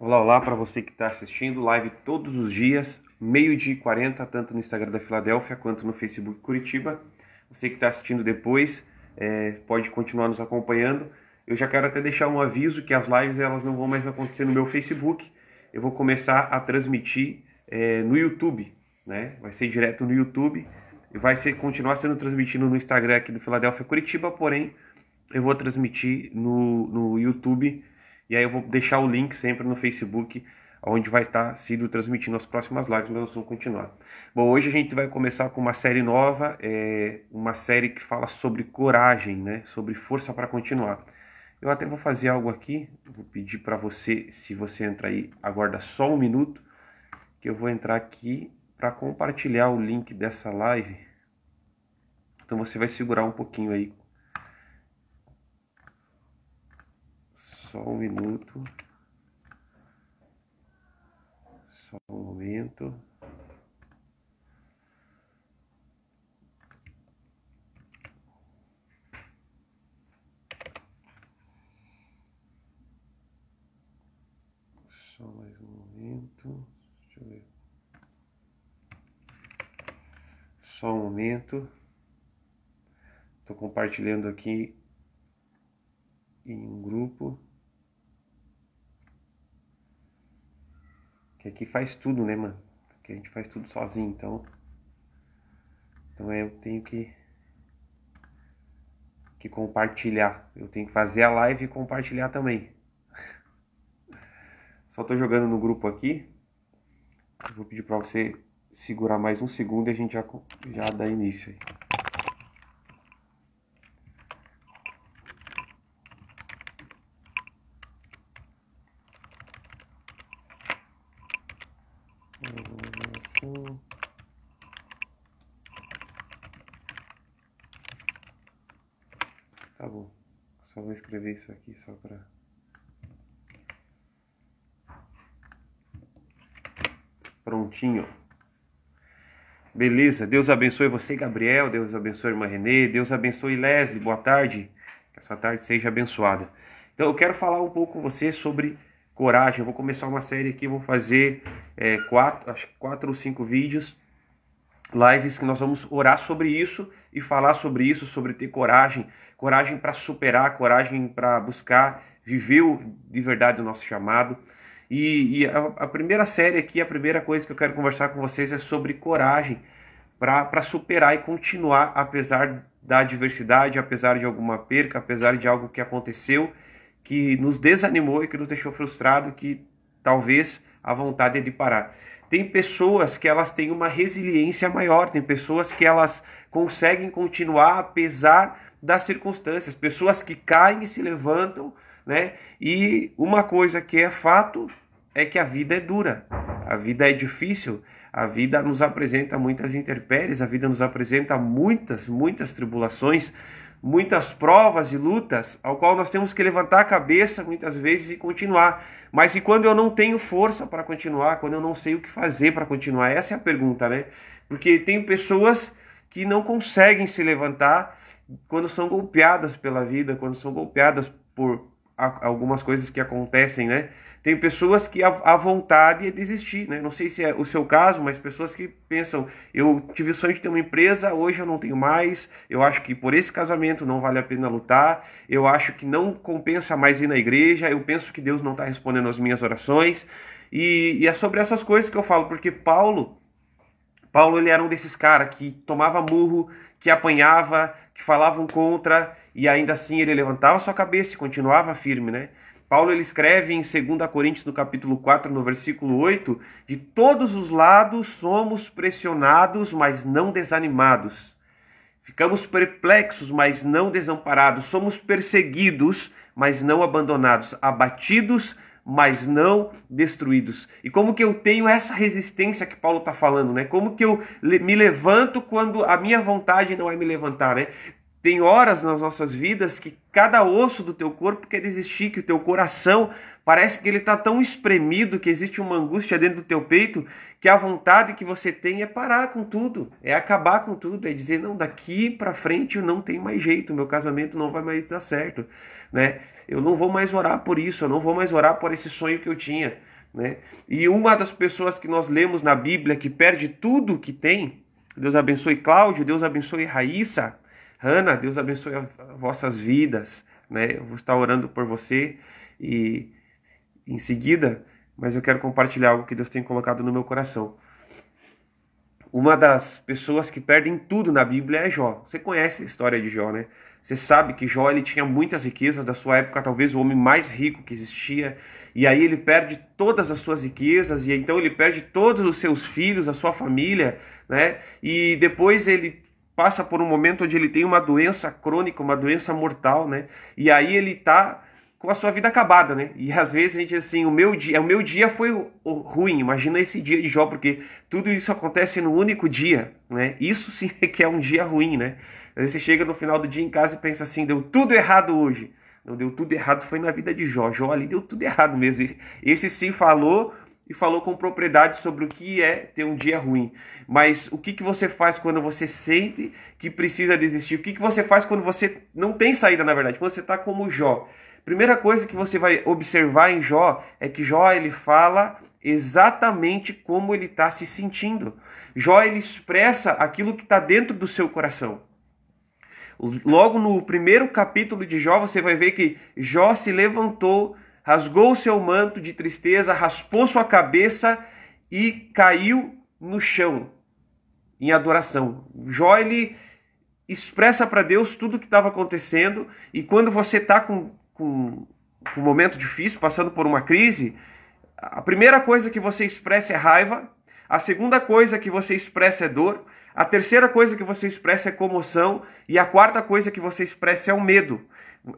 Olá, olá para você que está assistindo live todos os dias, 12h40, tanto no Instagram da Filadélfia quanto no Facebook Curitiba. Você que está assistindo depois, pode continuar nos acompanhando. Eu já quero até deixar um aviso que as lives elas não vão mais acontecer no meu Facebook. Eu vou começar a transmitir no YouTube, né? Vai ser direto no YouTube e vai continuar sendo transmitido no Instagram aqui do Filadélfia Curitiba, porém eu vou transmitir no YouTube. E aí eu vou deixar o link sempre no Facebook, onde vai estar sendo transmitindo as próximas lives, mas nós vamos continuar. Bom, hoje a gente vai começar com uma série nova, uma série que fala sobre coragem, né? Sobre força para continuar. Eu até vou fazer algo aqui, vou pedir para você, se você entrar aí, aguarda só um minuto, que eu vou entrar aqui para compartilhar o link dessa live. Então você vai segurar um pouquinho aí. Só um minuto. Só um momento. Só mais um momento. Deixa eu ver. Só um momento. Estou compartilhando aqui em um grupo. Que aqui faz tudo, né, mano? Aqui a gente faz tudo sozinho, então eu tenho que compartilhar. Eu tenho que fazer a live e compartilhar também. Só tô jogando no grupo aqui. Eu vou pedir para você segurar mais um segundo e a gente já dá início aí. Tá bom, só vou escrever isso aqui só para... Prontinho. Beleza, Deus abençoe você, Gabriel, Deus abençoe a irmã Renê, Deus abençoe Leslie, boa tarde, que a sua tarde seja abençoada. Então eu quero falar um pouco com você sobre coragem. Eu vou começar uma série aqui, vou fazer 4 ou 5 vídeos, lives que nós vamos orar sobre isso e falar sobre isso, sobre ter coragem, coragem para superar, coragem para buscar viver de verdade o nosso chamado. E a primeira série aqui, a primeira coisa que eu quero conversar com vocês é sobre coragem para superar e continuar apesar da adversidade, apesar de alguma perca, apesar de algo que aconteceu, que nos desanimou e que nos deixou frustrado, que talvez a vontade é de parar. Tem pessoas que elas têm uma resiliência maior, tem pessoas que elas conseguem continuar apesar das circunstâncias, pessoas que caem e se levantam, né? E uma coisa que é fato é que a vida é dura, a vida é difícil, a vida nos apresenta muitas intempéries, a vida nos apresenta muitas tribulações, muitas provas e lutas, ao qual nós temos que levantar a cabeça muitas vezes e continuar. Mas e quando eu não tenho força para continuar, quando eu não sei o que fazer para continuar? Essa é a pergunta, né? Porque tem pessoas que não conseguem se levantar quando são golpeadas pela vida, quando são golpeadas por algumas coisas que acontecem, né? Tem pessoas que a vontade é desistir, né? Não sei se é o seu caso, mas pessoas que pensam, eu tive o sonho de ter uma empresa, hoje eu não tenho mais, eu acho que por esse casamento não vale a pena lutar, eu acho que não compensa mais ir na igreja, eu penso que Deus não está respondendo as minhas orações, e é sobre essas coisas que eu falo, porque Paulo ele era um desses caras que tomava murro, que apanhava, que falavam contra, e ainda assim ele levantava sua cabeça e continuava firme, né? Paulo ele escreve em 2 Coríntios, no capítulo 4, no versículo 8, de todos os lados somos pressionados, mas não desanimados. Ficamos perplexos, mas não desamparados. Somos perseguidos, mas não abandonados. Abatidos, mas não destruídos. E como que eu tenho essa resistência que Paulo está falando, né? Como que eu me levanto quando a minha vontade não é me levantar, né? Tem horas nas nossas vidas que cada osso do teu corpo quer desistir, que o teu coração parece que ele está tão espremido, que existe uma angústia dentro do teu peito, que a vontade que você tem é parar com tudo, é acabar com tudo, é dizer, não, daqui para frente eu não tenho mais jeito, meu casamento não vai mais dar certo. né? Eu não vou mais orar por isso, eu não vou mais orar por esse sonho que eu tinha, né? E uma das pessoas que nós lemos na Bíblia que perde tudo que tem, Deus abençoe Cláudio, Deus abençoe Raíssa, Hanna, Deus abençoe as vossas vidas, né? Eu vou estar orando por você e em seguida, mas eu quero compartilhar algo que Deus tem colocado no meu coração. Uma das pessoas que perdem tudo na Bíblia é Jó. Você conhece a história de Jó, né? Você sabe que Jó ele tinha muitas riquezas da sua época, talvez o homem mais rico que existia. E aí ele perde todas as suas riquezas, e então ele perde todos os seus filhos, a sua família, né? E depois ele passa por um momento onde ele tem uma doença crônica, uma doença mortal, né? E aí ele tá com a sua vida acabada, né? E às vezes a gente diz assim, o meu dia foi ruim. Imagina esse dia de Jó, porque tudo isso acontece no único dia, né? Isso sim é que é um dia ruim, né? Às vezes você chega no final do dia em casa e pensa assim, deu tudo errado hoje. Não deu tudo errado, foi na vida de Jó. Jó ali deu tudo errado mesmo. Esse sim falou e falou com propriedade sobre o que é ter um dia ruim. Mas o que você faz quando você sente que precisa desistir? O que você faz quando você não tem saída, na verdade? Quando você está como Jó. Primeira coisa que você vai observar em Jó é que Jó ele fala exatamente como ele está se sentindo. Jó ele expressa aquilo que está dentro do seu coração. Logo no primeiro capítulo de Jó você vai ver que Jó se levantou, rasgou o seu manto de tristeza, raspou sua cabeça e caiu no chão em adoração. Jó ele expressa para Deus tudo o que estava acontecendo, e quando você está com um momento difícil, passando por uma crise, a primeira coisa que você expressa é raiva, a segunda coisa que você expressa é dor, a terceira coisa que você expressa é comoção, e a quarta coisa que você expressa é o medo.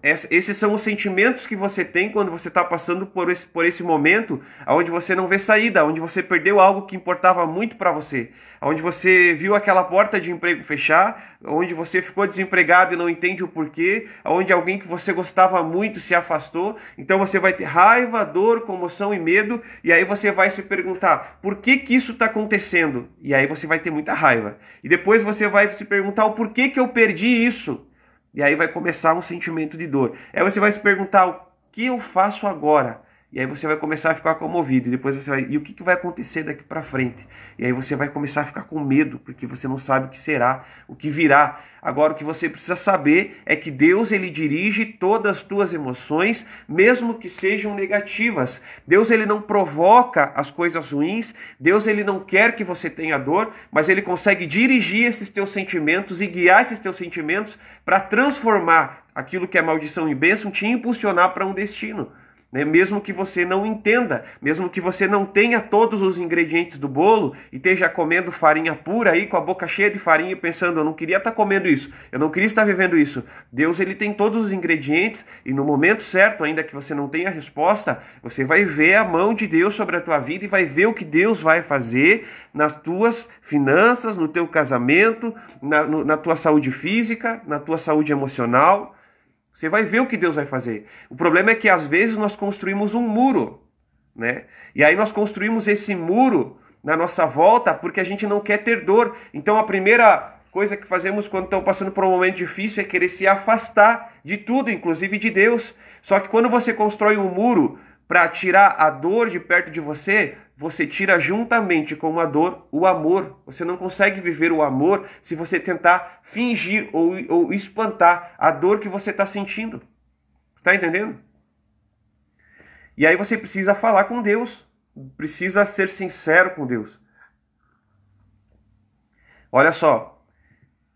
Esses são os sentimentos que você tem quando você está passando por esse momento onde você não vê saída, onde você perdeu algo que importava muito para você, onde você viu aquela porta de emprego fechar, onde você ficou desempregado e não entende o porquê, onde alguém que você gostava muito se afastou. Então você vai ter raiva, dor, comoção e medo, e aí você vai se perguntar, por que isso está acontecendo? E aí você vai ter muita raiva. E depois você vai se perguntar o porquê que eu perdi isso. E aí vai começar um sentimento de dor. Aí você vai se perguntar, o que eu faço agora? E aí você vai começar a ficar comovido. E depois você vai, e o que vai acontecer daqui para frente? E aí você vai começar a ficar com medo, porque você não sabe o que será, o que virá. Agora o que você precisa saber é que Deus ele dirige todas as tuas emoções, mesmo que sejam negativas. Deus ele não provoca as coisas ruins, Deus ele não quer que você tenha dor, mas ele consegue dirigir esses teus sentimentos e guiar esses teus sentimentos para transformar aquilo que é maldição em bênção, te impulsionar para um destino. Mesmo que você não entenda, mesmo que você não tenha todos os ingredientes do bolo e esteja comendo farinha pura aí, com a boca cheia de farinha, pensando, eu não queria estar comendo isso, eu não queria estar vivendo isso. Deus ele tem todos os ingredientes, e no momento certo, ainda que você não tenha a resposta, você vai ver a mão de Deus sobre a tua vida e vai ver o que Deus vai fazer nas tuas finanças, no teu casamento, na tua saúde física, na tua saúde emocional. Você vai ver o que Deus vai fazer. O problema é que às vezes nós construímos um muro, né? E aí nós construímos esse muro na nossa volta porque a gente não quer ter dor. Então a primeira coisa que fazemos quando estamos passando por um momento difícil é querer se afastar de tudo, inclusive de Deus. Só que quando você constrói um muro para tirar a dor de perto de você, você tira juntamente com a dor o amor. Você não consegue viver o amor se você tentar fingir ou espantar a dor que você está sentindo. Está entendendo? E aí você precisa falar com Deus. Precisa ser sincero com Deus. Olha só,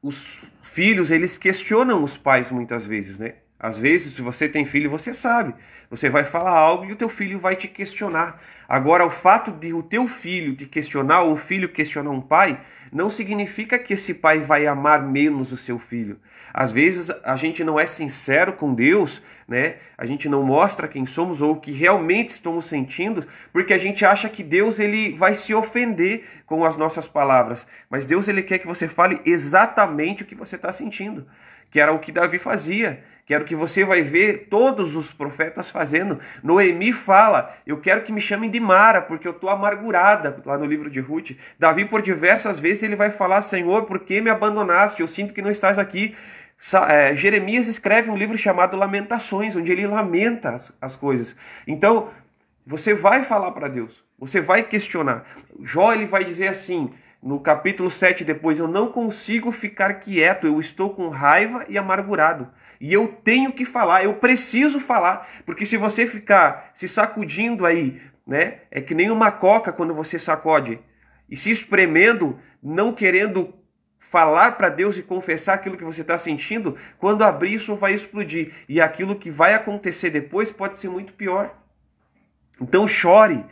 os filhos, eles questionam os pais muitas vezes, né? Às vezes, se você tem filho, você sabe. Você vai falar algo e o teu filho vai te questionar. Agora, o fato de o teu filho te questionar, ou um filho questionar um pai, não significa que esse pai vai amar menos o seu filho. Às vezes, a gente não é sincero com Deus, né? A gente não mostra quem somos ou o que realmente estamos sentindo, porque a gente acha que Deus ele vai se ofender com as nossas palavras. Mas Deus ele quer que você fale exatamente o que você está sentindo. Que era o que Davi fazia, que era o que você vai ver todos os profetas fazendo. Noemi fala, eu quero que me chamem de Mara, porque eu estou amargurada, lá no livro de Ruth. Davi, por diversas vezes, ele vai falar, Senhor, por que me abandonaste? Eu sinto que não estás aqui. Jeremias escreve um livro chamado Lamentações, onde ele lamenta as coisas. Então, você vai falar para Deus, você vai questionar. Jó, ele vai dizer assim, no capítulo 7 depois, eu não consigo ficar quieto, eu estou com raiva e amargurado. E eu tenho que falar, eu preciso falar, porque se você ficar se sacudindo aí, né, é que nem uma coca quando você sacode, e se espremendo, não querendo falar para Deus e confessar aquilo que você está sentindo, quando abrir isso vai explodir. E aquilo que vai acontecer depois pode ser muito pior. Então chore,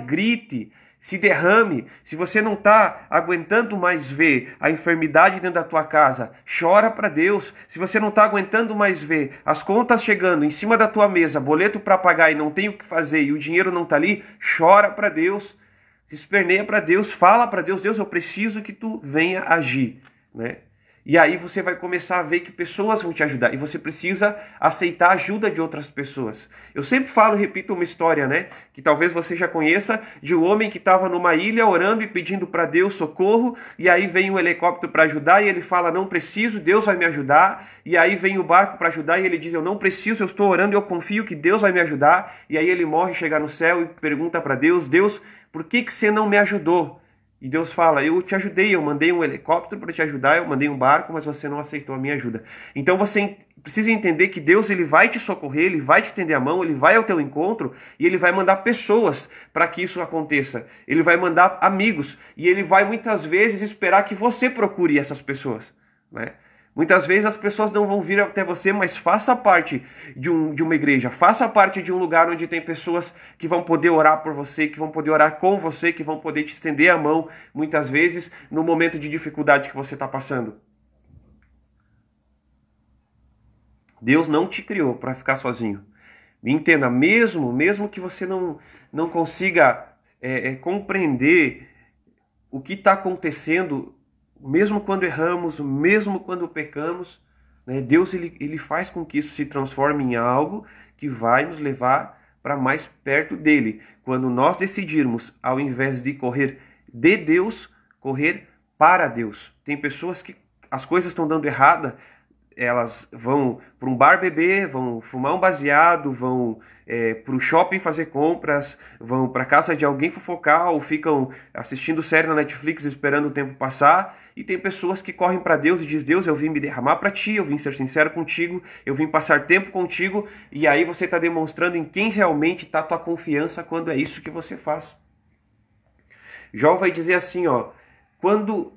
grite, se derrame. Se você não está aguentando mais ver a enfermidade dentro da tua casa, chora para Deus. Se você não está aguentando mais ver as contas chegando em cima da tua mesa, boleto para pagar e não tem o que fazer e o dinheiro não está ali, chora para Deus. Se esperneia para Deus, fala para Deus, Deus, eu preciso que tu venha agir, né? E aí você vai começar a ver que pessoas vão te ajudar. E você precisa aceitar a ajuda de outras pessoas. Eu sempre falo e repito uma história, né? Que talvez você já conheça, de um homem que estava numa ilha orando e pedindo para Deus socorro. E aí vem um helicóptero para ajudar e ele fala, não preciso, Deus vai me ajudar. E aí vem o barco para ajudar e ele diz, eu não preciso, eu estou orando e eu confio que Deus vai me ajudar. E aí ele morre, chega no céu e pergunta para Deus, Deus, por que você não me ajudou? E Deus fala, eu te ajudei, eu mandei um helicóptero para te ajudar, eu mandei um barco, mas você não aceitou a minha ajuda. Então você precisa entender que Deus ele vai te socorrer, ele vai te estender a mão, ele vai ao teu encontro e ele vai mandar pessoas para que isso aconteça. Ele vai mandar amigos e ele vai muitas vezes esperar que você procure essas pessoas, né? Muitas vezes as pessoas não vão vir até você, mas faça parte de uma igreja, faça parte de um lugar onde tem pessoas que vão poder orar por você, que vão poder orar com você, que vão poder te estender a mão, muitas vezes, no momento de dificuldade que você está passando. Deus não te criou para ficar sozinho. Me entenda, mesmo que você não consiga compreender o que está acontecendo, mesmo quando erramos, mesmo quando pecamos, né, Deus ele faz com que isso se transforme em algo que vai nos levar para mais perto dele. Quando nós decidirmos, ao invés de correr de Deus, correr para Deus. Tem pessoas que as coisas estão dando errada, elas vão para um bar beber, vão fumar um baseado, vão para o shopping fazer compras, vão para casa de alguém fofocar ou ficam assistindo série na Netflix esperando o tempo passar. E tem pessoas que correm para Deus e dizem, Deus, eu vim me derramar para ti, eu vim ser sincero contigo, eu vim passar tempo contigo. E aí você está demonstrando em quem realmente está a tua confiança quando é isso que você faz. Jó vai dizer assim, ó, quando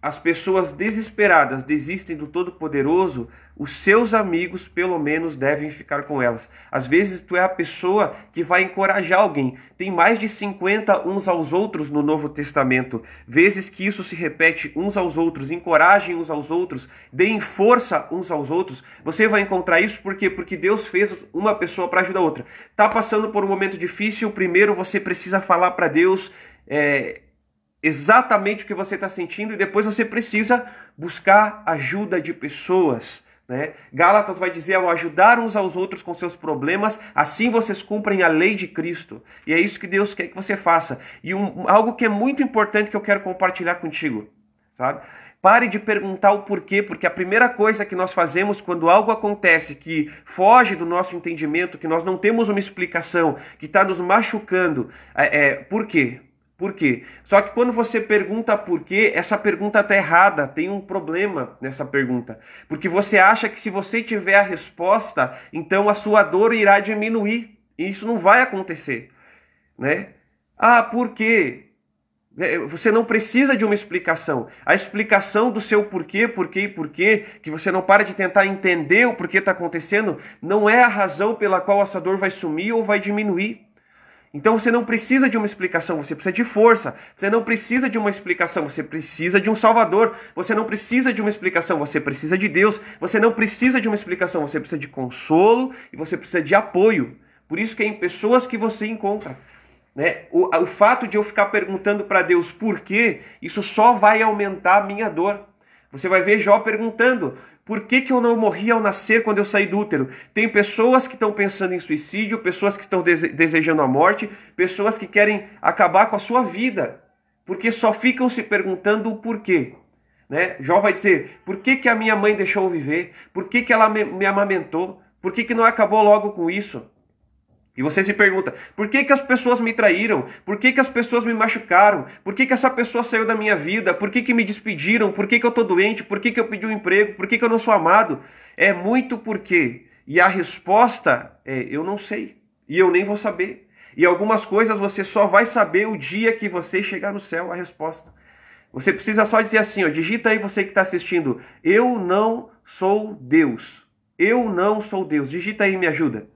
as pessoas desesperadas desistem do Todo-Poderoso, os seus amigos, pelo menos, devem ficar com elas. Às vezes, tu é a pessoa que vai encorajar alguém. Tem mais de 50 uns aos outros no Novo Testamento. Vezes que isso se repete uns aos outros, encorajem uns aos outros, deem força uns aos outros. Você vai encontrar isso por quê? Porque Deus fez uma pessoa para ajudar a outra. Tá passando por um momento difícil, primeiro você precisa falar para Deus exatamente o que você está sentindo e depois você precisa buscar ajuda de pessoas, né? Gálatas vai dizer, ao ajudar uns aos outros com seus problemas, assim vocês cumprem a lei de Cristo. E é isso que Deus quer que você faça. E algo que é muito importante que eu quero compartilhar contigo, sabe? Pare de perguntar o porquê, porque a primeira coisa que nós fazemos quando algo acontece que foge do nosso entendimento, que nós não temos uma explicação, que está nos machucando, por quê? Por quê? Só que quando você pergunta por quê, essa pergunta está errada, tem um problema nessa pergunta. Porque você acha que se você tiver a resposta, então a sua dor irá diminuir. E isso não vai acontecer, né? Ah, por quê? Você não precisa de uma explicação. A explicação do seu porquê, que você não para de tentar entender o porquê está acontecendo, não é a razão pela qual essa dor vai sumir ou vai diminuir. Então você não precisa de uma explicação, você precisa de força. Você não precisa de uma explicação, você precisa de um Salvador. Você não precisa de uma explicação, você precisa de Deus. Você não precisa de uma explicação, você precisa de consolo e você precisa de apoio. Por isso que é em pessoas que você encontra, né? O fato de eu ficar perguntando para Deus por quê, isso só vai aumentar a minha dor. Você vai ver Jó perguntando, por que eu não morri ao nascer quando eu saí do útero? Tem pessoas que estão pensando em suicídio, pessoas que estão desejando a morte, pessoas que querem acabar com a sua vida, porque só ficam se perguntando o porquê. né? Jó vai dizer, por que que a minha mãe deixou eu viver? Por que que ela me amamentou? Por que que não acabou logo com isso? E você se pergunta, por que que as pessoas me traíram? Por que que as pessoas me machucaram? Por que que essa pessoa saiu da minha vida? Por que que me despediram? Por que que eu tô doente? Por que que eu pedi um emprego? Por que que eu não sou amado? É muito porquê. E a resposta é, eu não sei. E eu nem vou saber. E algumas coisas você só vai saber o dia que você chegar no céu, a resposta. Você precisa só dizer assim, ó, digita aí você que está assistindo, eu não sou Deus. Eu não sou Deus. Digita aí e me ajuda.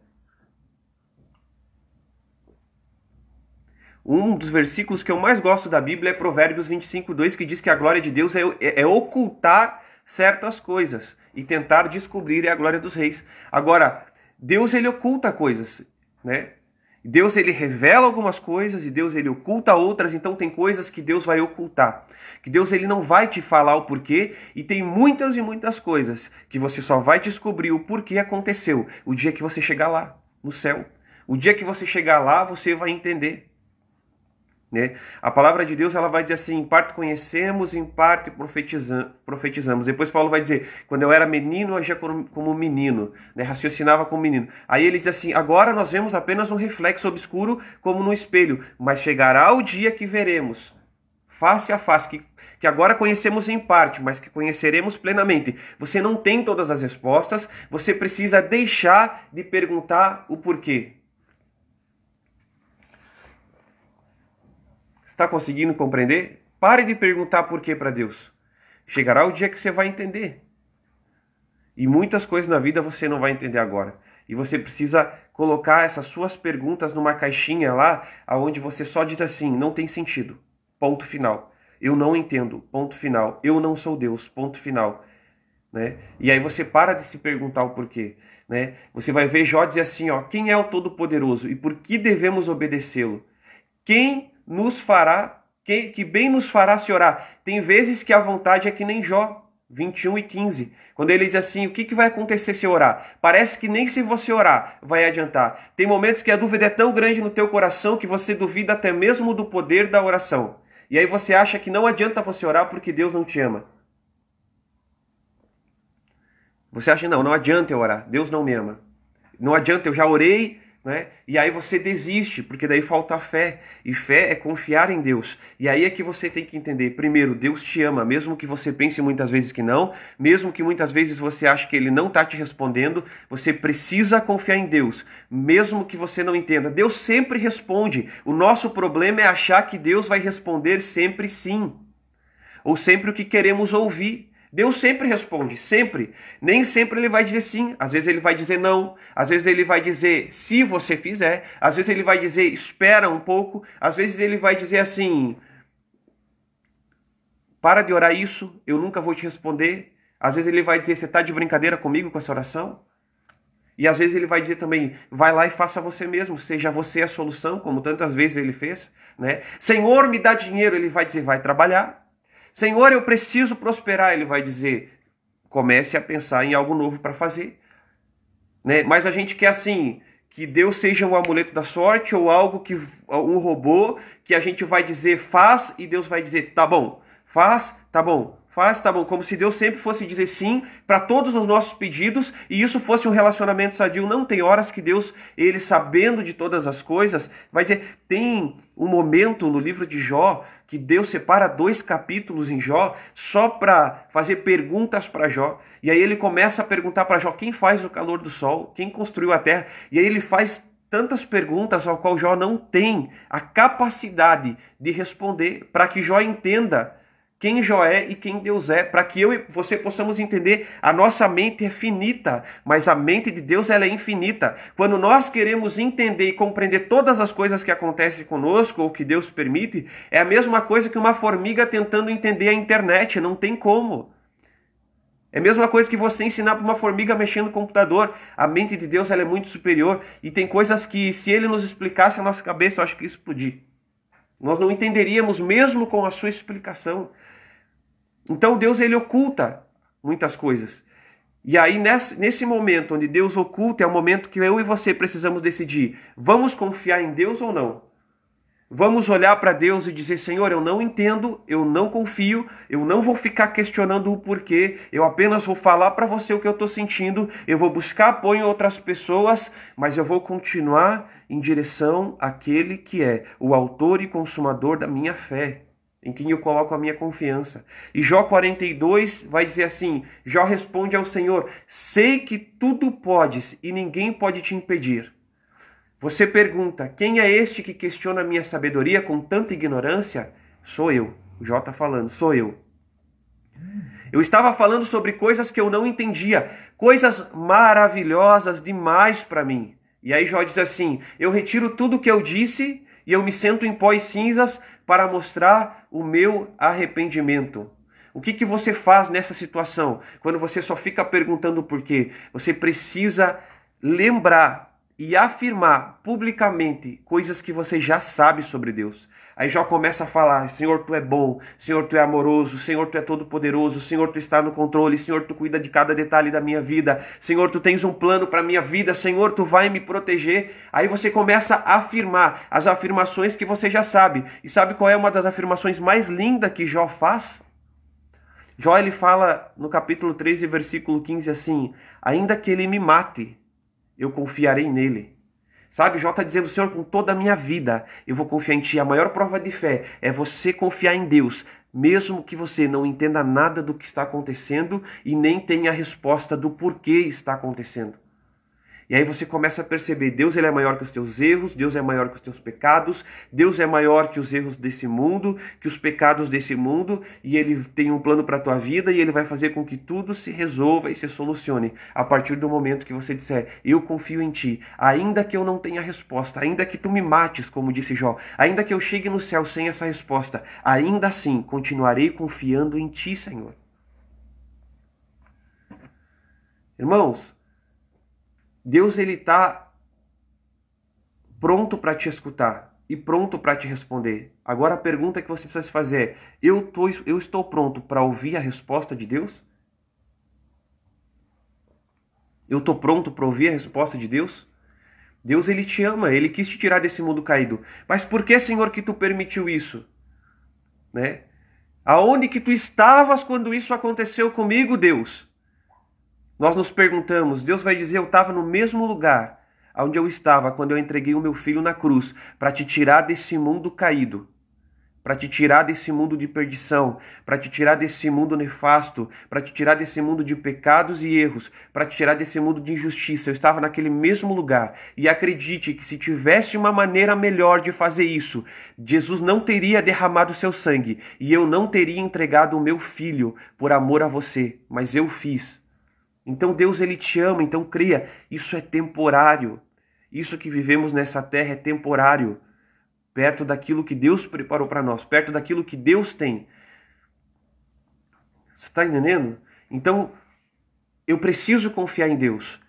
Um dos versículos que eu mais gosto da Bíblia é Provérbios 25:2, que diz que a glória de Deus é ocultar certas coisas e tentar descobrir a glória dos reis. Agora, Deus ele oculta coisas, né? Deus ele revela algumas coisas e Deus ele oculta outras, então tem coisas que Deus vai ocultar. Que Deus ele não vai te falar o porquê e tem muitas e muitas coisas que você só vai descobrir o porquê aconteceu o dia que você chegar lá, no céu. O dia que você chegar lá, você vai entender. Né? A palavra de Deus ela vai dizer assim, em parte conhecemos, em parte profetizamos. Depois Paulo vai dizer, quando eu era menino, eu agia como menino, né? Raciocinava como menino. Aí ele diz assim, agora nós vemos apenas um reflexo obscuro como no espelho, mas chegará o dia que veremos, face a face, que agora conhecemos em parte, mas que conheceremos plenamente. Você não tem todas as respostas, você precisa deixar de perguntar o porquê. Está conseguindo compreender? Pare de perguntar por quê para Deus. Chegará o dia que você vai entender. E muitas coisas na vida você não vai entender agora. E você precisa colocar essas suas perguntas numa caixinha lá, onde você só diz assim, não tem sentido. Ponto final. Eu não entendo. Ponto final. Eu não sou Deus. Ponto final. Né? E aí você para de se perguntar o porquê. Né? Você vai ver Jó dizer assim, ó, quem é o Todo-Poderoso e por que devemos obedecê-lo? Quem nos fará, que bem nos fará se orar. Tem vezes que a vontade é que nem Jó, 21:15. Quando ele diz assim, o que vai acontecer se orar? Parece que nem se você orar vai adiantar. Tem momentos que a dúvida é tão grande no teu coração que você duvida até mesmo do poder da oração. E aí você acha que não adianta você orar porque Deus não te ama. Você acha, não adianta eu orar, Deus não me ama. Não adianta, eu já orei, né? E aí você desiste, porque daí falta fé. E fé é confiar em Deus. E aí é que você tem que entender. Primeiro, Deus te ama, mesmo que você pense muitas vezes que não, mesmo que muitas vezes você ache que Ele não está te respondendo, você precisa confiar em Deus, mesmo que você não entenda. Deus sempre responde. O nosso problema é achar que Deus vai responder sempre sim, ou sempre o que queremos ouvir. Deus sempre responde, sempre. Nem sempre ele vai dizer sim, às vezes ele vai dizer não, às vezes ele vai dizer se você fizer, às vezes ele vai dizer espera um pouco, às vezes ele vai dizer assim, para de orar isso, eu nunca vou te responder. Às vezes ele vai dizer, você está de brincadeira comigo com essa oração? E às vezes ele vai dizer também, vai lá e faça você mesmo, seja você a solução, como tantas vezes ele fez, né? Senhor, me dá dinheiro, ele vai dizer, vai trabalhar. Senhor, eu preciso prosperar, ele vai dizer, comece a pensar em algo novo para fazer. Né? Mas a gente quer assim, que Deus seja um amuleto da sorte ou algo que um robô que a gente vai dizer faz e Deus vai dizer tá bom, faz, tá bom. Faz, tá bom, como se Deus sempre fosse dizer sim para todos os nossos pedidos e isso fosse um relacionamento sadio. Não, tem horas que Deus, ele sabendo de todas as coisas, vai dizer, tem um momento no livro de Jó que Deus separa 2 capítulos em Jó só para fazer perguntas para Jó. E aí ele começa a perguntar para Jó, quem faz o calor do sol? Quem construiu a terra? E aí ele faz tantas perguntas ao qual Jó não tem a capacidade de responder para que Jó entenda quem Jó é e quem Deus é, para que eu e você possamos entender, a nossa mente é finita, mas a mente de Deus ela é infinita. Quando nós queremos entender e compreender todas as coisas que acontecem conosco, ou que Deus permite, é a mesma coisa que uma formiga tentando entender a internet, não tem como. É a mesma coisa que você ensinar para uma formiga a mexer no computador. A mente de Deus ela é muito superior, e tem coisas que se Ele nos explicasse, a nossa cabeça, eu acho que ia explodir. Nós não entenderíamos mesmo com a sua explicação. Então Deus ele oculta muitas coisas. E aí nesse momento onde Deus oculta é o momento que eu e você precisamos decidir. Vamos confiar em Deus ou não? Vamos olhar para Deus e dizer, Senhor, eu não entendo, eu não confio, eu não vou ficar questionando o porquê, eu apenas vou falar para você o que eu estou sentindo, eu vou buscar apoio em outras pessoas, mas eu vou continuar em direção àquele que é o autor e consumador da minha fé, em quem eu coloco a minha confiança. E Jó 42 vai dizer assim, Jó responde ao Senhor, sei que tudo podes e ninguém pode te impedir. Você pergunta, quem é este que questiona a minha sabedoria com tanta ignorância? Sou eu. O Jó está falando, sou eu. Eu estava falando sobre coisas que eu não entendia, coisas maravilhosas demais para mim. E aí Jó diz assim, eu retiro tudo o que eu disse e eu me sento em pó e cinzas para mostrar o meu arrependimento. O que você faz nessa situação? Quando você só fica perguntando por quê? Você precisa lembrar e afirmar publicamente coisas que você já sabe sobre Deus. Aí Jó começa a falar, Senhor, Tu é bom, Senhor, Tu é amoroso, Senhor, Tu é todo poderoso, Senhor, Tu está no controle, Senhor, Tu cuida de cada detalhe da minha vida, Senhor, Tu tens um plano para a minha vida, Senhor, Tu vai me proteger. Aí você começa a afirmar as afirmações que você já sabe. E sabe qual é uma das afirmações mais lindas que Jó faz? Jó, ele fala no capítulo 13, versículo 15 assim, ainda que ele me mate, eu confiarei nele. Sabe, Jó está dizendo, Senhor, com toda a minha vida, eu vou confiar em Ti. A maior prova de fé é você confiar em Deus, mesmo que você não entenda nada do que está acontecendo e nem tenha a resposta do porquê está acontecendo. E aí você começa a perceber, Deus ele é maior que os teus erros, Deus é maior que os teus pecados, Deus é maior que os erros desse mundo, que os pecados desse mundo, e Ele tem um plano para a tua vida e Ele vai fazer com que tudo se resolva e se solucione a partir do momento que você disser, eu confio em Ti, ainda que eu não tenha resposta, ainda que Tu me mates, como disse Jó, ainda que eu chegue no céu sem essa resposta, ainda assim continuarei confiando em Ti, Senhor. Irmãos, Deus ele está pronto para te escutar e pronto para te responder. Agora a pergunta que você precisa se fazer é, eu estou pronto para ouvir a resposta de Deus? Eu estou pronto para ouvir a resposta de Deus? Deus ele te ama, ele quis te tirar desse mundo caído. Mas por que, Senhor, que tu permitiu isso? Né? Aonde que tu estavas quando isso aconteceu comigo, Deus? Nós nos perguntamos, Deus vai dizer, eu estava no mesmo lugar onde eu estava quando eu entreguei o meu filho na cruz para te tirar desse mundo caído, para te tirar desse mundo de perdição, para te tirar desse mundo nefasto, para te tirar desse mundo de pecados e erros, para te tirar desse mundo de injustiça. Eu estava naquele mesmo lugar e acredite que se tivesse uma maneira melhor de fazer isso, Jesus não teria derramado seu sangue e eu não teria entregado o meu filho por amor a você, mas eu fiz. Então Deus ele te ama, então cria. Isso é temporário. Isso que vivemos nessa terra é temporário. Perto daquilo que Deus preparou para nós, perto daquilo que Deus tem. Você está entendendo? Então, eu preciso confiar em Deus.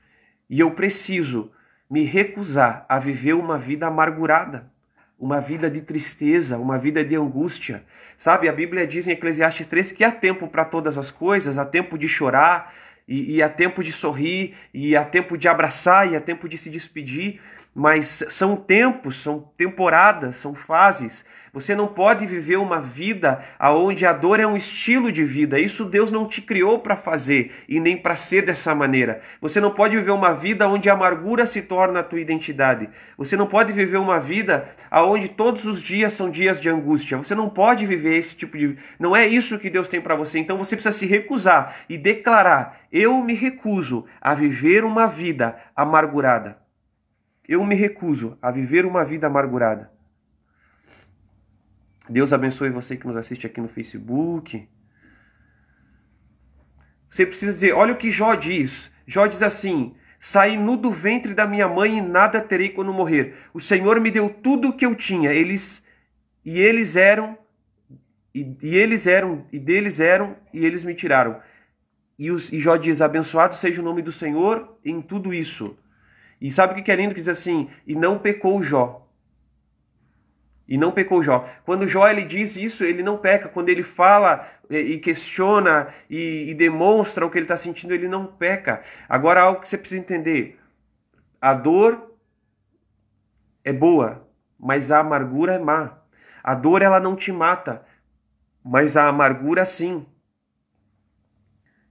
E eu preciso me recusar a viver uma vida amargurada. Uma vida de tristeza, uma vida de angústia. Sabe, a Bíblia diz em Eclesiastes 3 que há tempo para todas as coisas, há tempo de chorar, e há tempo de sorrir, e há tempo de abraçar, e há tempo de se despedir, mas são tempos, são temporadas, são fases. Você não pode viver uma vida onde a dor é um estilo de vida. Isso Deus não te criou para fazer e nem para ser dessa maneira. Você não pode viver uma vida onde a amargura se torna a tua identidade. Você não pode viver uma vida onde todos os dias são dias de angústia. Você não pode viver esse tipo de... Não é isso que Deus tem para você. Então você precisa se recusar e declarar, eu me recuso a viver uma vida amargurada. Eu me recuso a viver uma vida amargurada. Deus abençoe você que nos assiste aqui no Facebook. Você precisa dizer, olha o que Jó diz. Jó diz assim, saí nu do ventre da minha mãe e nada terei quando morrer. O Senhor me deu tudo o que eu tinha. Eles eram, e eles me tiraram. E Jó diz, abençoado seja o nome do Senhor em tudo isso. E sabe o que é lindo? Que diz assim, e não pecou Jó. E não pecou Jó. Quando Jó ele diz isso, ele não peca. Quando ele fala e questiona e demonstra o que ele está sentindo, ele não peca. Agora, algo que você precisa entender. A dor é boa, mas a amargura é má. A dor, ela não te mata, mas a amargura sim.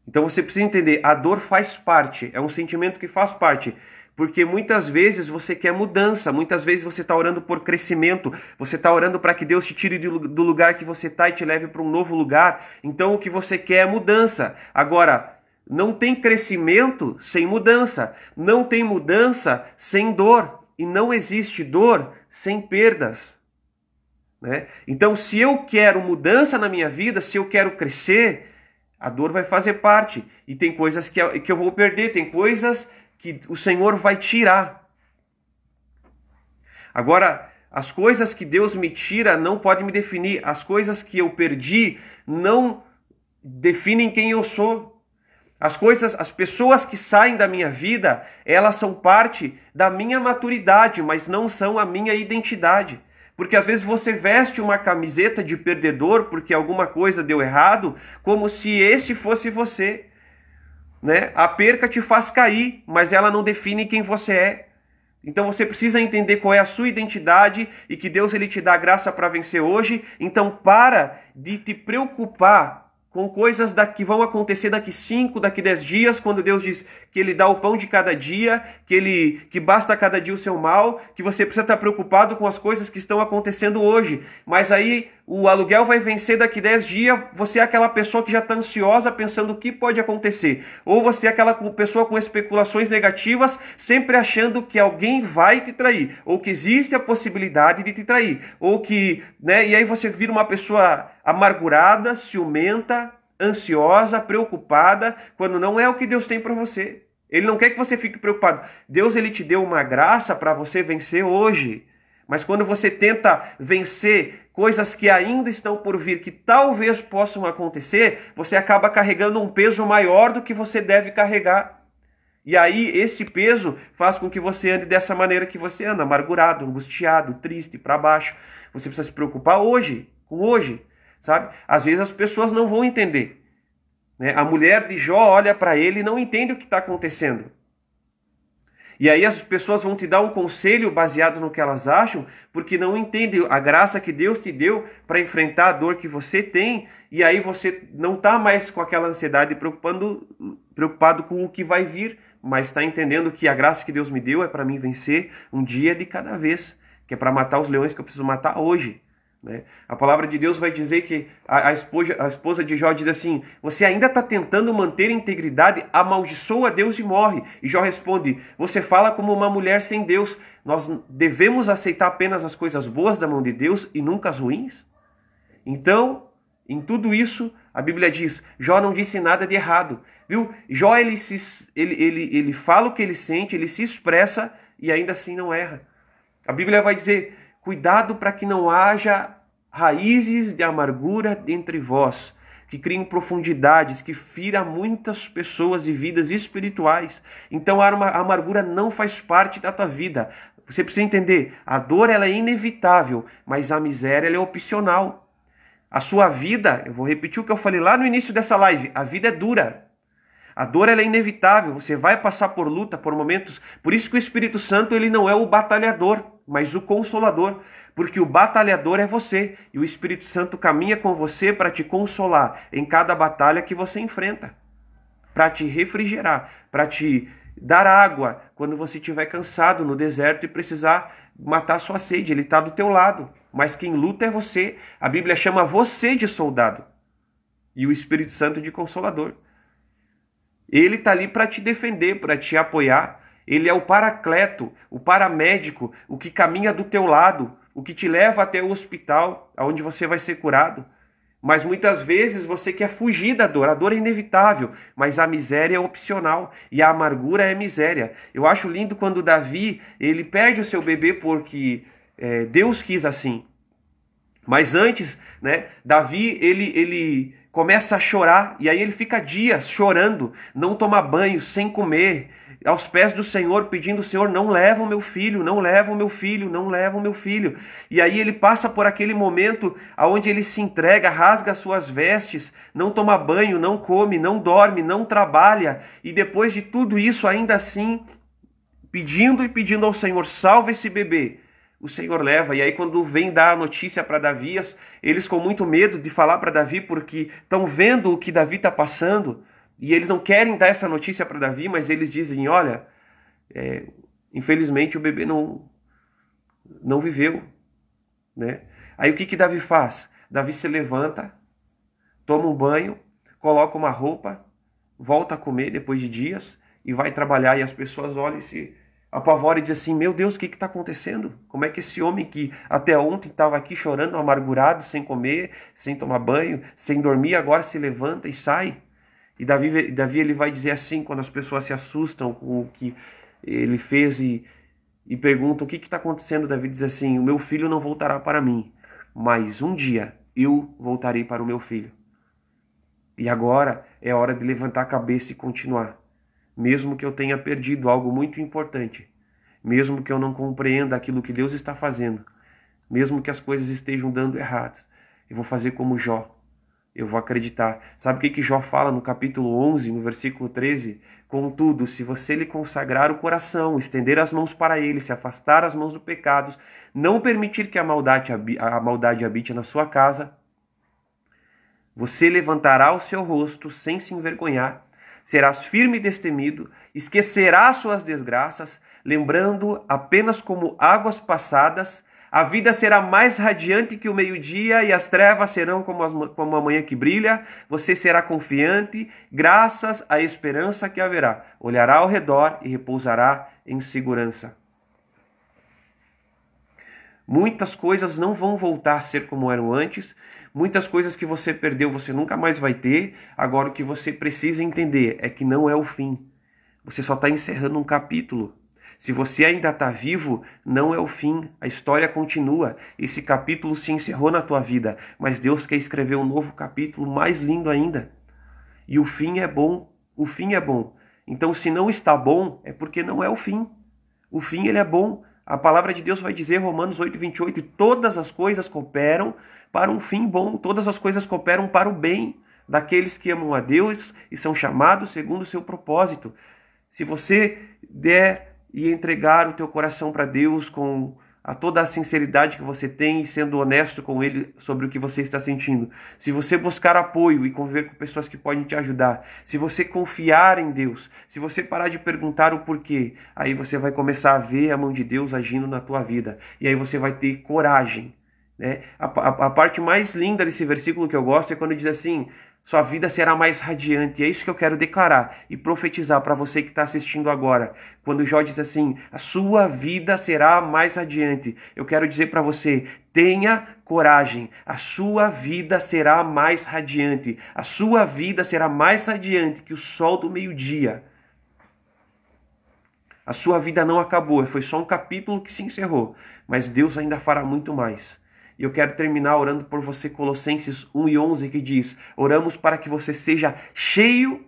Então você precisa entender, a dor faz parte, é um sentimento que faz parte. Porque muitas vezes você quer mudança, muitas vezes você está orando por crescimento, você está orando para que Deus te tire do lugar que você está e te leve para um novo lugar. Então o que você quer é mudança. Agora, não tem crescimento sem mudança, não tem mudança sem dor, e não existe dor sem perdas. Né? Então se eu quero mudança na minha vida, se eu quero crescer, a dor vai fazer parte. E tem coisas que eu vou perder, tem coisas que o Senhor vai tirar. Agora, as coisas que Deus me tira não podem me definir. As coisas que eu perdi não definem quem eu sou. As pessoas que saem da minha vida, elas são parte da minha maturidade, mas não são a minha identidade. Porque às vezes você veste uma camiseta de perdedor porque alguma coisa deu errado, como se esse fosse você. Né? A perca te faz cair, mas ela não define quem você é. Então você precisa entender qual é a sua identidade e que Deus ele te dá graça para vencer hoje. Então para de te preocupar com coisas que vão acontecer daqui 5, daqui 10 dias, quando Deus diz que Ele dá o pão de cada dia, que basta a cada dia o seu mal, que você precisa estar preocupado com as coisas que estão acontecendo hoje. Mas aí o aluguel vai vencer daqui 10 dias, você é aquela pessoa que já está ansiosa pensando o que pode acontecer. Ou você é aquela pessoa com especulações negativas, sempre achando que alguém vai te trair, ou que existe a possibilidade de te trair, ou que, né, e aí você vira uma pessoa amargurada, ciumenta, ansiosa, preocupada, quando não é o que Deus tem para você. Ele não quer que você fique preocupado. Deus ele te deu uma graça para você vencer hoje. Mas quando você tenta vencer coisas que ainda estão por vir, que talvez possam acontecer, você acaba carregando um peso maior do que você deve carregar. E aí esse peso faz com que você ande dessa maneira que você anda, amargurado, angustiado, triste, para baixo. Você precisa se preocupar hoje, com hoje, sabe? Às vezes as pessoas não vão entender. Né? A mulher de Jó olha para ele e não entende o que está acontecendo. E aí as pessoas vão te dar um conselho baseado no que elas acham, porque não entendem a graça que Deus te deu para enfrentar a dor que você tem, e aí você não está mais com aquela ansiedade preocupado com o que vai vir, mas está entendendo que a graça que Deus me deu é para mim vencer um dia de cada vez, que é para matar os leões que eu preciso matar hoje. Né? A palavra de Deus vai dizer que a esposa de Jó diz assim: você ainda está tentando manter a integridade, amaldiçoa Deus e morre. E Jó responde: você fala como uma mulher sem Deus. Nós devemos aceitar apenas as coisas boas da mão de Deus e nunca as ruins? Então, em tudo isso, a Bíblia diz, Jó não disse nada de errado. Viu? Jó ele fala o que ele sente, ele se expressa e ainda assim não erra. A Bíblia vai dizer: cuidado para que não haja raízes de amargura entre vós, que criem profundidades, que fira muitas pessoas e vidas espirituais. Então a amargura não faz parte da tua vida. Você precisa entender, a dor ela é inevitável, mas a miséria ela é opcional. A sua vida, eu vou repetir o que eu falei lá no início dessa live, a vida é dura. A dor ela é inevitável, você vai passar por luta, por momentos. Por isso que o Espírito Santo ele não é o batalhador, mas o consolador. Porque o batalhador é você, e o Espírito Santo caminha com você para te consolar em cada batalha que você enfrenta. Para te refrigerar, para te dar água quando você estiver cansado no deserto e precisar matar sua sede. Ele está do teu lado, mas quem luta é você. A Bíblia chama você de soldado e o Espírito Santo de consolador. Ele está ali para te defender, para te apoiar. Ele é o paracleto, o paramédico, o que caminha do teu lado, o que te leva até o hospital, onde você vai ser curado. Mas muitas vezes você quer fugir da dor. A dor é inevitável, mas a miséria é opcional e a amargura é miséria. Eu acho lindo quando Davi ele perde o seu bebê porque Deus quis assim. Mas antes, né, Davi ele começa a chorar e aí ele fica dias chorando, não toma banho, sem comer, aos pés do Senhor, pedindo: Senhor, não leva o meu filho, não leva o meu filho, não leva o meu filho. E aí ele passa por aquele momento onde ele se entrega, rasga as suas vestes, não toma banho, não come, não dorme, não trabalha. E depois de tudo isso, ainda assim, pedindo ao Senhor: salva esse bebê. o Senhor leva. E aí quando vem dar a notícia para Davi, eles com muito medo de falar para Davi, porque estão vendo o que Davi está passando, e eles não querem dar essa notícia para Davi, mas eles dizem, olha, infelizmente o bebê não viveu, né? Aí o que Davi faz? Davi se levanta, toma um banho, coloca uma roupa, volta a comer depois de dias e vai trabalhar, e as pessoas olham e se apavoram e dizem assim, meu Deus, o que está acontecendo? Como é que esse homem que até ontem estava aqui chorando, amargurado, sem comer, sem tomar banho, sem dormir, agora se levanta e sai? E Davi ele vai dizer assim, quando as pessoas se assustam com o que ele fez e perguntam o que está acontecendo, Davi diz assim, o meu filho não voltará para mim, mas um dia eu voltarei para o meu filho. E agora é hora de levantar a cabeça e continuar. Mesmo que eu tenha perdido algo muito importante, mesmo que eu não compreenda aquilo que Deus está fazendo, mesmo que as coisas estejam dando erradas, eu vou fazer como Jó. Eu vou acreditar. Sabe o que Jó fala no capítulo 11, no versículo 13? Contudo, se você lhe consagrar o coração, estender as mãos para ele, se afastar as mãos do pecado, não permitir que a maldade habite na sua casa, você levantará o seu rosto sem se envergonhar, serás firme e destemido, esquecerás suas desgraças, lembrando apenas como águas passadas. A vida será mais radiante que o meio-dia e as trevas serão como a manhã que brilha. Você será confiante, graças à esperança que haverá. Olhará ao redor e repousará em segurança. Muitas coisas não vão voltar a ser como eram antes. Muitas coisas que você perdeu você nunca mais vai ter. Agora o que você precisa entender é que não é o fim. Você só está encerrando um capítulo. Se você ainda está vivo, não é o fim, a história continua. Esse capítulo se encerrou na tua vida, mas Deus quer escrever um novo capítulo mais lindo ainda. E o fim é bom, o fim é bom. Então se não está bom, é porque não é o fim. O fim ele é bom. A palavra de Deus vai dizer, Romanos 8:28, todas as coisas cooperam para um fim bom, todas as coisas cooperam para o bem daqueles que amam a Deus e são chamados segundo o seu propósito. Se você der e entregar o teu coração para Deus com toda a sinceridade que você tem e sendo honesto com Ele sobre o que você está sentindo. Se você buscar apoio e conviver com pessoas que podem te ajudar. Se você confiar em Deus. Se você parar de perguntar o porquê. Aí você vai começar a ver a mão de Deus agindo na tua vida. E aí você vai ter coragem. Né? A parte mais linda desse versículo que eu gosto é quando diz assim... Sua vida será mais radiante. É isso que eu quero declarar e profetizar para você que está assistindo agora. Quando Jó diz assim, a sua vida será mais radiante. Eu quero dizer para você, tenha coragem. A sua vida será mais radiante. A sua vida será mais radiante que o sol do meio-dia. A sua vida não acabou. Foi só um capítulo que se encerrou. Mas Deus ainda fará muito mais. E eu quero terminar orando por você, Colossenses 1:11, que diz, oramos para que você seja cheio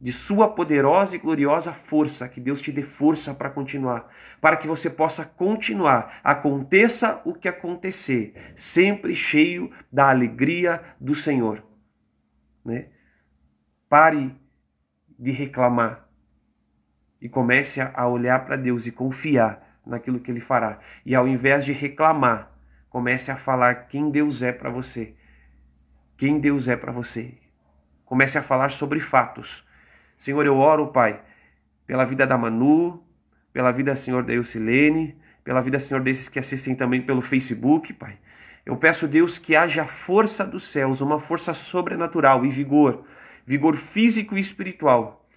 de sua poderosa e gloriosa força, que Deus te dê força para continuar, para que você possa continuar, aconteça o que acontecer, sempre cheio da alegria do Senhor. Né? Pare de reclamar e comece a olhar para Deus e confiar naquilo que Ele fará. E ao invés de reclamar, comece a falar quem Deus é para você. Quem Deus é para você. Comece a falar sobre fatos. Senhor, eu oro, Pai, pela vida da Manu, pela vida, Senhor, da Eucilene, pela vida, Senhor, desses que assistem também pelo Facebook, Pai. Eu peço, Deus, que haja força dos céus, uma força sobrenatural e vigor, vigor físico e espiritual.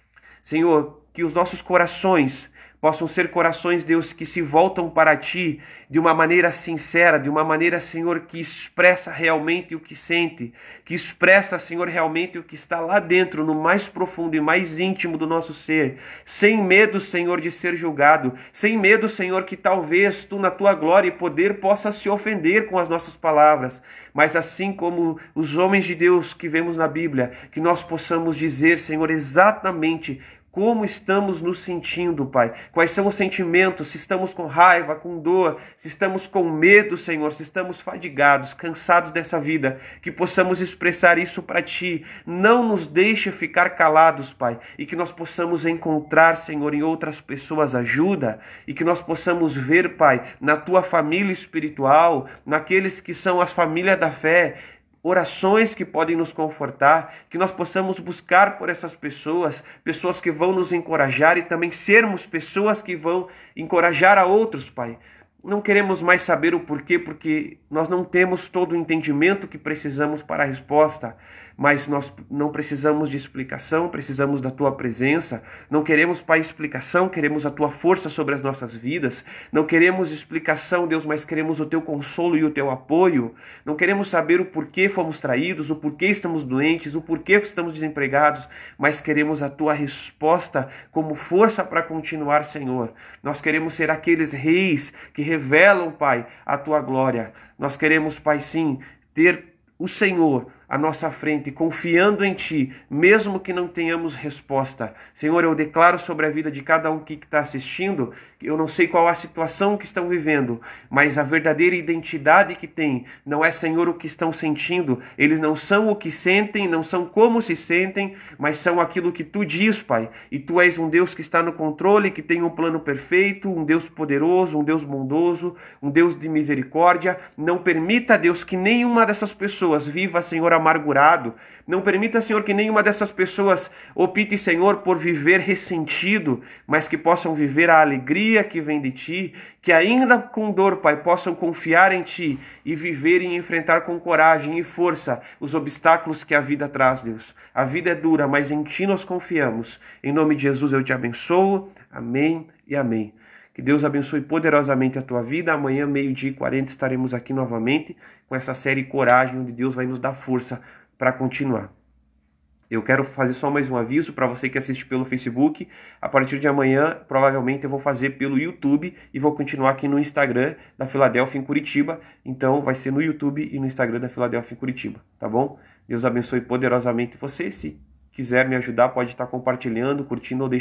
Senhor, que os nossos corações possam ser corações, Deus, que se voltam para Ti de uma maneira sincera, de uma maneira, Senhor, que expressa realmente o que sente, que expressa, Senhor, realmente o que está lá dentro, no mais profundo e mais íntimo do nosso ser, sem medo, Senhor, de ser julgado, sem medo, Senhor, que talvez Tu, na Tua glória e poder, possa se ofender com as nossas palavras, mas assim como os homens de Deus que vemos na Bíblia, que nós possamos dizer, Senhor, exatamente como estamos nos sentindo, Pai. Quais são os sentimentos, se estamos com raiva, com dor, se estamos com medo, Senhor, se estamos fadigados, cansados dessa vida, que possamos expressar isso para Ti. Não nos deixe ficar calados, Pai, e que nós possamos encontrar, Senhor, em outras pessoas ajuda, e que nós possamos ver, Pai, na Tua família espiritual, naqueles que são as famílias da fé, orações que podem nos confortar, que nós possamos buscar por essas pessoas, pessoas que vão nos encorajar e também sermos pessoas que vão encorajar a outros, Pai. Não queremos mais saber o porquê, porque nós não temos todo o entendimento que precisamos para a resposta, mas nós não precisamos de explicação, precisamos da Tua presença. Não queremos, Pai, explicação, queremos a Tua força sobre as nossas vidas. Não queremos explicação, Deus, mas queremos o Teu consolo e o Teu apoio. Não queremos saber o porquê fomos traídos, o porquê estamos doentes, o porquê estamos desempregados, mas queremos a Tua resposta como força para continuar, Senhor. Nós queremos ser aqueles reis que revelam, Pai, a Tua glória. Nós queremos, Pai, sim, ter o Senhor à nossa frente, confiando em Ti, mesmo que não tenhamos resposta. Senhor, eu declaro sobre a vida de cada um que está assistindo, eu não sei qual a situação que estão vivendo, mas a verdadeira identidade que tem não é, Senhor, o que estão sentindo. Eles não são o que sentem, não são como se sentem, mas são aquilo que Tu diz, Pai. E Tu és um Deus que está no controle, que tem um plano perfeito, um Deus poderoso, um Deus bondoso, um Deus de misericórdia. Não permita, Deus, que nenhuma dessas pessoas viva, Senhor, amargurado. Não permita, Senhor, que nenhuma dessas pessoas opte, Senhor, por viver ressentido, mas que possam viver a alegria que vem de Ti, que ainda com dor, Pai, possam confiar em Ti e viver e enfrentar com coragem e força os obstáculos que a vida traz, Deus. A vida é dura, mas em Ti nós confiamos. Em nome de Jesus eu Te abençoo. Amém e amém. Que Deus abençoe poderosamente a tua vida. Amanhã, 12h40, estaremos aqui novamente com essa série Coragem, onde Deus vai nos dar força para continuar. Eu quero fazer só mais um aviso para você que assiste pelo Facebook. A partir de amanhã, provavelmente eu vou fazer pelo YouTube e vou continuar aqui no Instagram da Filadélfia em Curitiba. Então vai ser no YouTube e no Instagram da Filadélfia em Curitiba, tá bom? Deus abençoe poderosamente você. Se quiser me ajudar, pode estar compartilhando, curtindo ou deixando